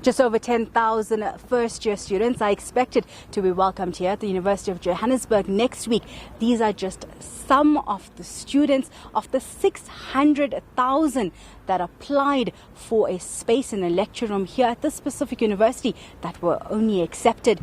Just over 10,000 first-year students are expected to be welcomed here at the University of Johannesburg next week. These are just some of the students of the 600,000 that applied for a space in a lecture room here at this specific university that were only accepted.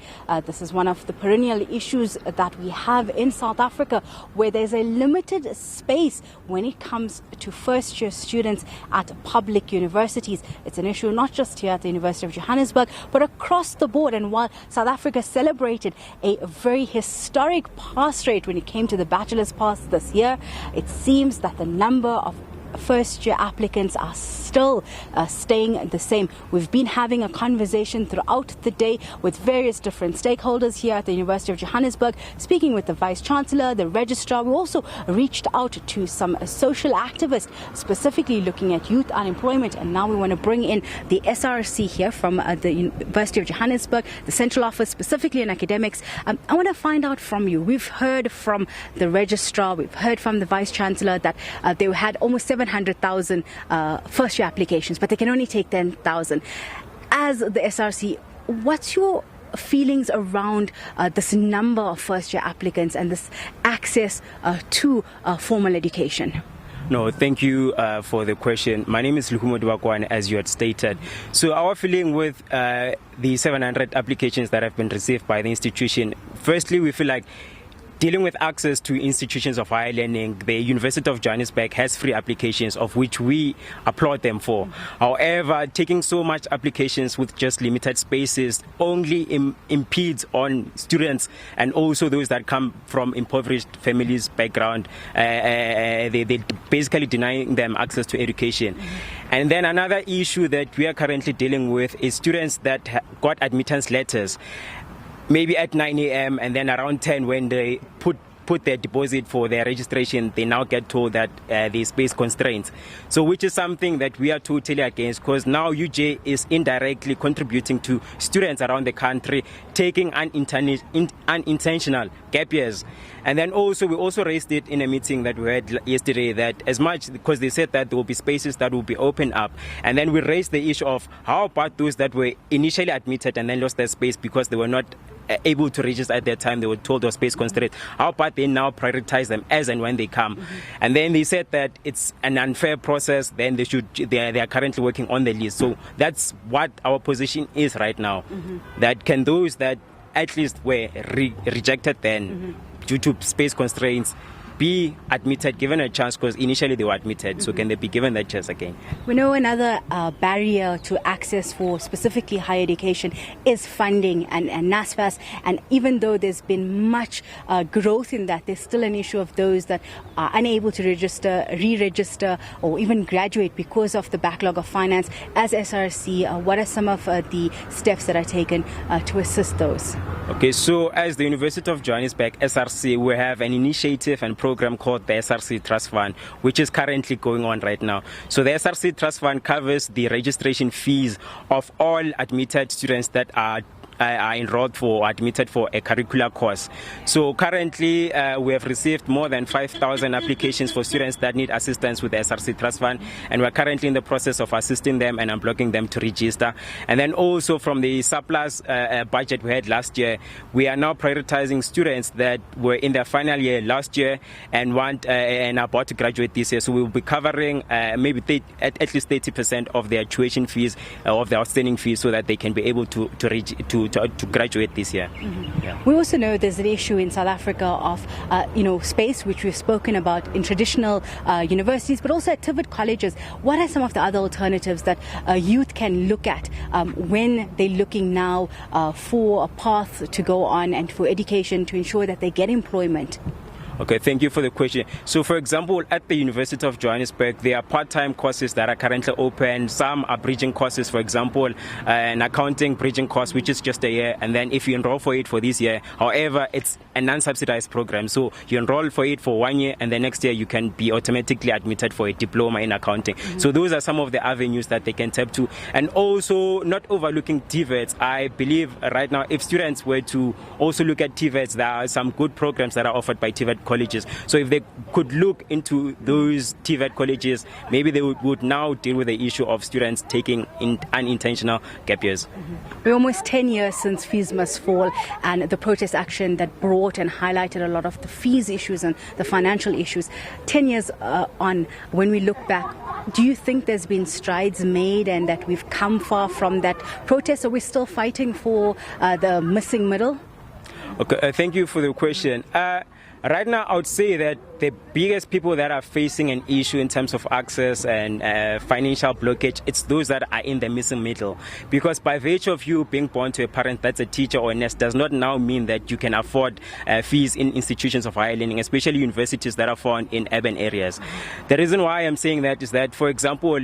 This is one of the perennial issues that we have in South Africa, where there's a limited space when it comes to first-year students at public universities. It's an issue not just here at the University of Johannesburg, but across the board. And while South Africa celebrated a very historic pass rate when it came to the bachelor's pass this year, it seems that the number of first-year applicants are still staying the same. We've been having a conversation throughout the day with various different stakeholders here at the University of Johannesburg, speaking with the Vice-Chancellor, the Registrar. We also reached out to some social activists, specifically looking at youth unemployment. And now we want to bring in the SRC here from the University of Johannesburg, the Central Office, specifically in academics. I want to find out from you. We've heard from the Registrar, we've heard from the Vice-Chancellor that they had almost 700,000 first-year applications, but they can only take 10,000. As the SRC, what's your feelings around this number of first-year applicants and this access to formal education? No, thank you for the question. My name is Luhumo Dwakwan, as you had stated. So our feeling with the 700 applications that have been received by the institution, firstly, we feel like dealing with access to institutions of higher learning, the University of Johannesburg has free applications, of which we applaud them for. However, taking so much applications with just limited spaces only impedes on students and also those that come from impoverished families background. They basically denying them access to education. And then another issue that we are currently dealing with is students that got admittance letters maybe at 9 a.m. and then around 10 when they put their deposit for their registration, they now get told that there's space constraints. So which is something that we are totally against, because now UJ is indirectly contributing to students around the country taking unintentional gap years. And then also, we also raised it in a meeting that we had yesterday, that as much, because they said that there will be spaces that will be opened up. And then we raised the issue of how about those that were initially admitted and then lost their space because they were not able to register at that time, they were told of space constraints. How about they now prioritize them as and when they come? And then they said that it's an unfair process, then they are currently working on the list. So that's what our position is right now. That can those that at least were rejected then due to space constraints be admitted, given a chance, because initially they were admitted. So can they be given that chance again? We know another barrier to access for specifically higher education is funding and NSFAS. And even though there's been much growth in that, there's still an issue of those that are unable to register, re-register, or even graduate because of the backlog of finance. As SRC, what are some of the steps that are taken to assist those? Okay, so as the University of Johannesburg, SRC, we have an initiative and program called the SRC Trust Fund, which is currently going on right now. So the SRC Trust Fund covers the registration fees of all admitted students that are enrolled for or admitted for a curricular course. So currently we have received more than 5,000 applications for students that need assistance with the SRC Trust Fund, and we're currently in the process of assisting them and unblocking them to register. And then also from the surplus budget we had last year, we are now prioritizing students that were in their final year last year and want and are about to graduate this year. So we will be covering maybe at least 30% of their tuition fees, of their outstanding fees, so that they can be able to graduate this year. Yeah. We also know there's an issue in South Africa of space, which we've spoken about in traditional universities, but also at TVET colleges. What are some of the other alternatives that youth can look at when they're looking now for a path to go on and for education to ensure that they get employment? Okay, thank you for the question. So, for example, at the University of Johannesburg, there are part-time courses that are currently open. Some are bridging courses, for example, an accounting bridging course, which is just a year. And then if you enroll for it for this year, however, it's a non-subsidized program. So you enroll for it for 1 year, and the next year you can be automatically admitted for a diploma in accounting. So those are some of the avenues that they can tap to. And also, not overlooking TVETs. I believe right now, if students were to also look at TVETs, there are some good programs that are offered by TVET colleges. So if they could look into those TVET colleges, maybe they would now deal with the issue of students taking unintentional gap years. We're almost 10 years since Fees Must Fall and the protest action that brought and highlighted a lot of the fees issues and the financial issues. 10 years on, when we look back, do you think there's been strides made and that we've come far from that protest? Are we still fighting for the missing middle? Okay, thank you for the question. Right now, I would say that the biggest people that are facing an issue in terms of access and financial blockage, it's those that are in the missing middle. Because by virtue of you being born to a parent that's a teacher or a nurse does not now mean that you can afford fees in institutions of higher learning, especially universities that are found in urban areas. The reason why I'm saying that is that, for example,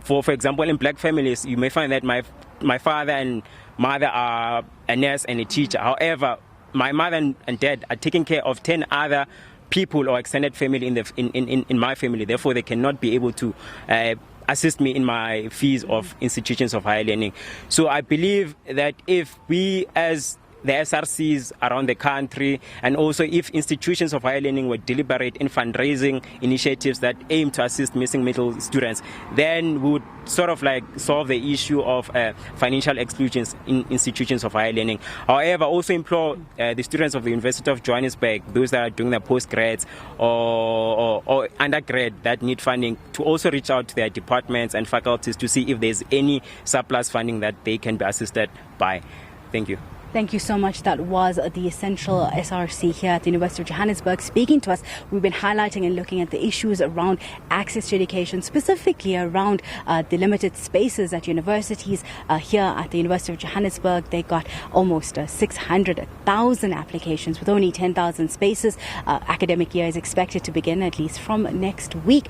for example, in black families, you may find that my father and mother are a nurse and a teacher. However, my mother and dad are taking care of 10 other people or extended family in my family. Therefore, they cannot be able to assist me in my fees of institutions of higher learning. So I believe that if we as the SRCs around the country, and also if institutions of higher learning were deliberate in fundraising initiatives that aim to assist missing middle students, then we would sort of like solve the issue of financial exclusions in institutions of higher learning. However, I also implore the students of the University of Johannesburg, those that are doing their postgrads or undergrad that need funding, to also reach out to their departments and faculties to see if there's any surplus funding that they can be assisted by. Thank you. Thank you so much. That was the Essential SRC here at the University of Johannesburg speaking to us. We've been highlighting and looking at the issues around access to education, specifically around the limited spaces at universities. Here at the University of Johannesburg, they got almost 600,000 applications with only 10,000 spaces. Academic year is expected to begin at least from next week.